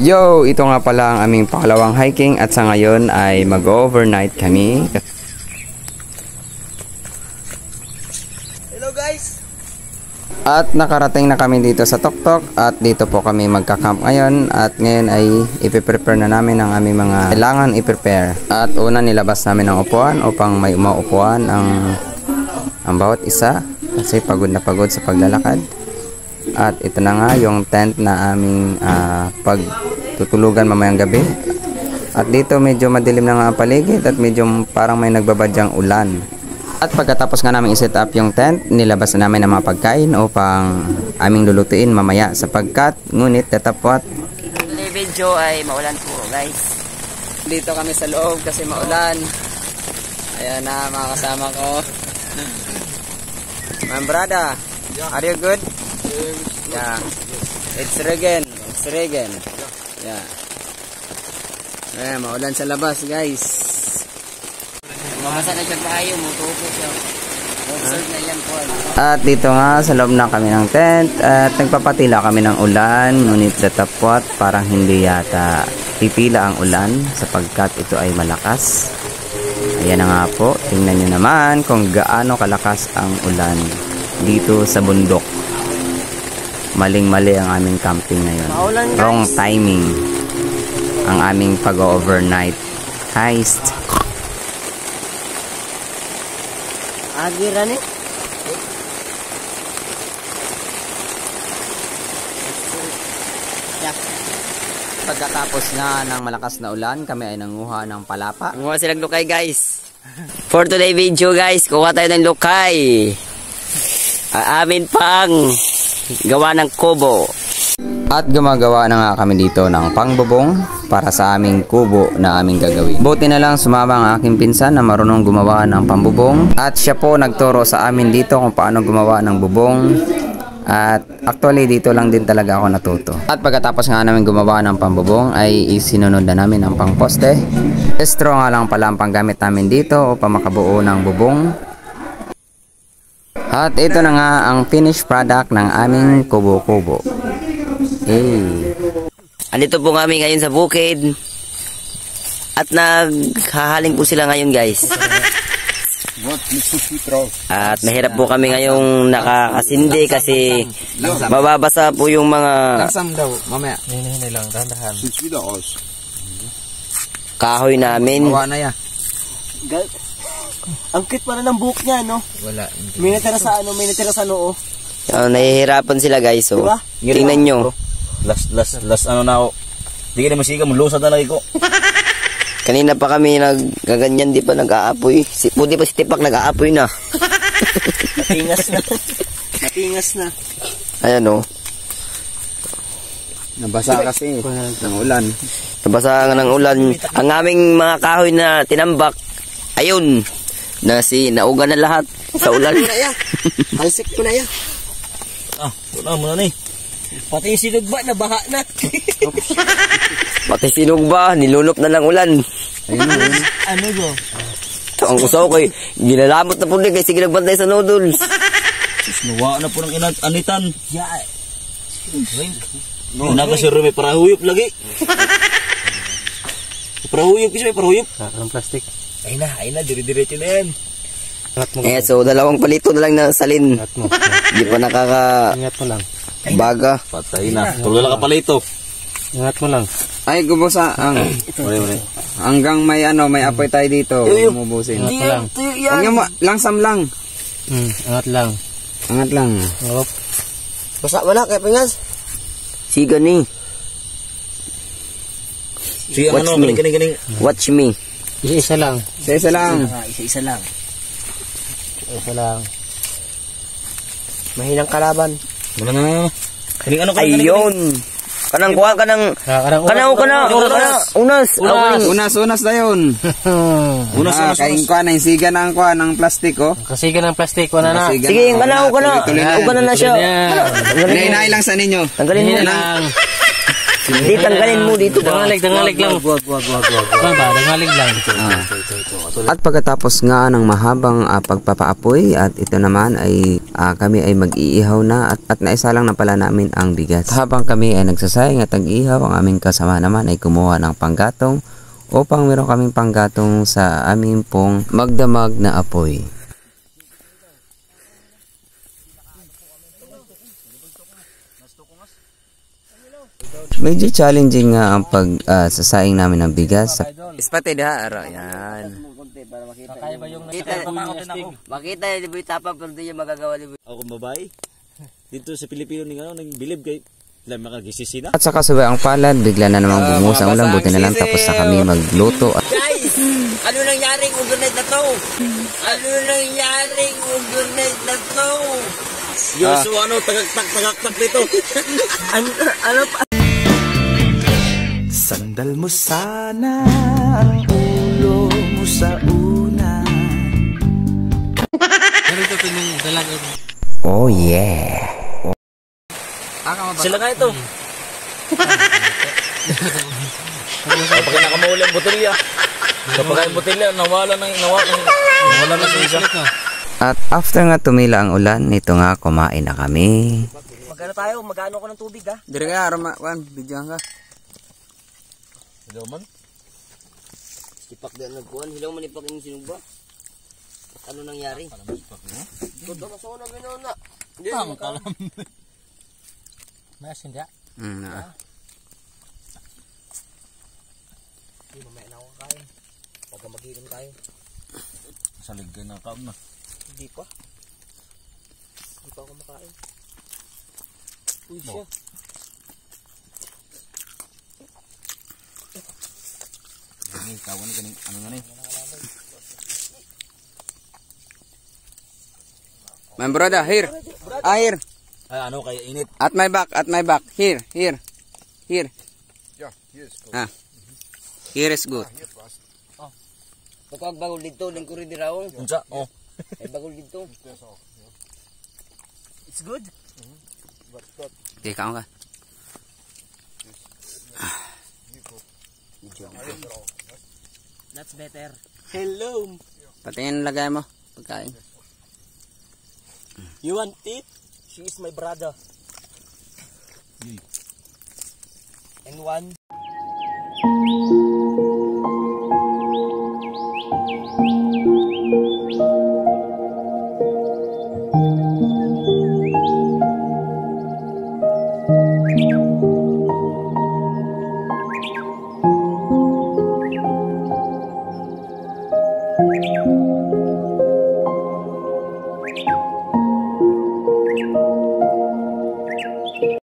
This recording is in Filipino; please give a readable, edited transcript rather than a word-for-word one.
Yo, ito nga pala ang aming pangalawang hiking at sa ngayon ay mag-overnight kami. Hello guys! At nakarating na kami dito sa Toktok at dito po kami magka-camp ngayon at ngayon ay ipiprepare na namin ang aming mga kailangan i-prepare. At una nilabas namin ang upuan upang may umaupuan ang bawat isa kasi pagod na pagod sa paglalakad. At ito na nga yung tent na aming pagtutulugan mamayang gabi. At dito medyo madilim na nga ang paligid at medyo parang may nagbabadyang ulan. At pagkatapos nga namin i-set up yung tent, nilabas na namin ang mga pagkain upang aming lulutuin mamaya sapagkat ngunit tatapot. Today video ay maulan po guys. Dito kami sa loob kasi maulan. Ayan na mga kasama ko. My brother, are you good? Yeah. It's Regen. Yeah. Ayan, maulan sa labas guys. Mamasa na siya kayo, mutupo siya. Observe na yan po. At dito nga sa loob na kami ng tent at nagpapatila kami ng ulan ngunit sa tapwat parang hindi yata pipila ang ulan sapagkat ito ay malakas. Ayan na nga po, tingnan nyo naman kung gaano kalakas ang ulan dito sa bundok. Maling-mali ang aming camping ngayon. Wrong timing ang aming pag-overnight heist. Agiran eh. Pagkatapos nga ng malakas na ulan, kami ay nanguha ng palapa. Nanguha silang lukay guys. For today video guys, kuha tayo ng lukay. Amin pang gawa ng kubo. At gumagawa na nga kami dito ng pangbubong para sa aming kubo na aming gagawin. Buti na lang sumama ang aking pinsan na marunong gumawa ng pambubong. At siya po nagturo sa amin dito kung paano gumawa ng bubong. At actually dito lang din talaga ako natuto. At pagkatapos nga namin gumawa ng pambubong ay isinunod na namin ang pangposte. Straw nga lang pala ang panggamit namin dito upang makabuo ng bubong. At ito na nga ang finished product ng aming kubo-kubo. Andito po kami ngayon sa bukid. At naghahaling po sila ngayon guys. At mahirap po kami ngayong nakakasindi kasi mababasa po yung mga Langsam daw, mamaya. Hindi lang, dahan-dahan. kahoy namin. Gawa na ya. Ang cute pala ng buhok niya, no? Wala. May natira sa ano, may natira sa noo. Nahihirapan sila guys. So, diba? Tingnan nyo. Last ano na ako. Di ka na masiga, mulusad na lagi ko. Kanina pa kami nagaganyan, di pa nag-aapoy. Buti pa si Tipak nag-aapoy na. Natingas na. Natingas na. Ayan o. Nabasa kasi ng ulan. Nabasa ng ulan. Ang aming mga kahoy na tinambak, ayun, nauga na lahat sa ulan. Halsik ko na yan. Wala mo na ni. Pati yung sinog ba, nabaha na. Pati sinog ba, nilunop na ng ulan. Ano go? Ang kusaw ko ginalamot na po din kasi nagbantay sa noodles. Nuwa na po ng anitan. Yeah. Nakasiro may parahuyop lagi. Parahuyop kasi may parahuyop. Ang plastic. Ay na, dire-diretso na yan. So 2 palito na lang na salin. Di pa Ingat mo lang. baga. Patay na. Tulala ka pala ito. Ingat mo lang. Ay, gubusa ang hanggang may apoy tayo dito. Umubusin. Ingat mo lang. Huwag niyo langsam lang. Ingat lang. Angat lang. Hop. Basta wala kay pingas. Siga ni. Sige, ano, galing. Watch me. Isa-isa lang. Isa lang. Isa-isa lang. Isa lang. Mahinang kalaban. Ano. Kaling ano ka? Ayun. Kanang kuha kanang unas. Unas na yun. Unas. Kain ko na yung siga ng plastic oh. Kasiga ng plastic, wala na. Sige, uga na siya. Hinay lang sa ninyo. Tanggalin mo lang. Hindi, tanggalin mo dito ba? Dangalig lang. Wag. Ano ba? Dangalig lang. At pagkatapos nga ng mahabang pagpapaapoy at ito naman ay kami ay mag-iihaw na at naisalang na pala namin ang bigas. Habang kami ay nagsasayang at nag-iihaw, ang aming kasama naman ay kumuha ng panggatong upang meron kaming panggatong sa aming pong magdamag na apoy. Medyo challenging nga ang pagsasaing namin ng bigas. Ispatid ha, aro, yan. Kaya ba yung Makita yung liboy tapang pero di yung magagawa liboy. Ako kung babae. Dito sa Pilipino ning nang bilib kay lang makagisisi na. At sa kasabay ang palad, bigla na namang bumuhos ang ulan. Buti na lang tapos na kami magluto. Guys, ano nangyaring overnight na to? Ano nangyaring overnight na to? Yoso ano tagaktak dito. Ano pa? Sandal mo sana ang ulo mo sa una. Pero ito yung dalaga. Oh yeah. Sila nga ito. Kapag nakamahuli ang botelya. Kapag ang botelya nawala na sa isa. At after nga tumila ang ulan, ito nga kumain na kami. Magano tayo? Magano ko ng tubig ha? Dire ka, Roma, video ka. Hilaw man. Sipak din nagkuhan. Hilaw man ipak yung sinuba. Ano nangyari? Todo ka sa una ginuna. Hindi mo kalam. Mas hindi. Hindi mamaya na ako kain. Huwag ka mag-inom tayo. Salig ka na kaon na. Hindi pa. Hindi pa ako makain. Uy siya. Ini kawan ni ano nga ni. My brother, here. Here. Ay ano kay init. At my back. Here. Yeah, here is good. Here is good. Pagkag bagol dito, lingkuri di raong. Unsa? Oh. Ay bagol dito. It's good? Okay, kaon ka. That's better. Hello. Patingin ang lagay mo. Pagkain. You want it? She is my brother. And one.